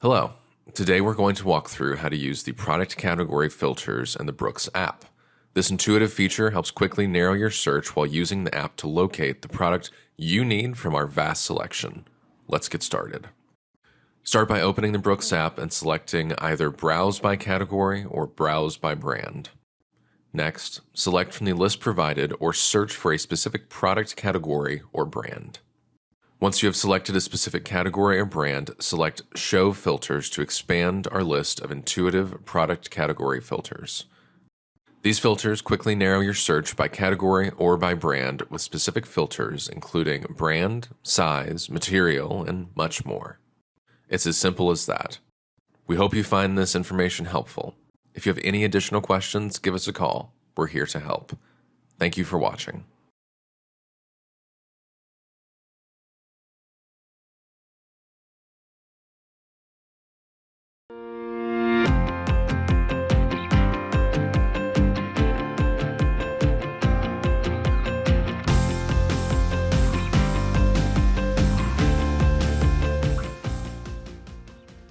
Hello. Today we're going to walk through how to use the product category filters in the Brooks app. This intuitive feature helps quickly narrow your search while using the app to locate the product you need from our vast selection. Let's get started. Start by opening the Brooks app and selecting either Browse by Category or Browse by Brand. Next, select from the list provided or search for a specific product category or brand. Once you have selected a specific category or brand, select Show Filters to expand our list of intuitive product category filters. These filters quickly narrow your search by category or by brand with specific filters including brand, size, material, and much more. It's as simple as that. We hope you find this information helpful. If you have any additional questions, give us a call. We're here to help. Thank you for watching.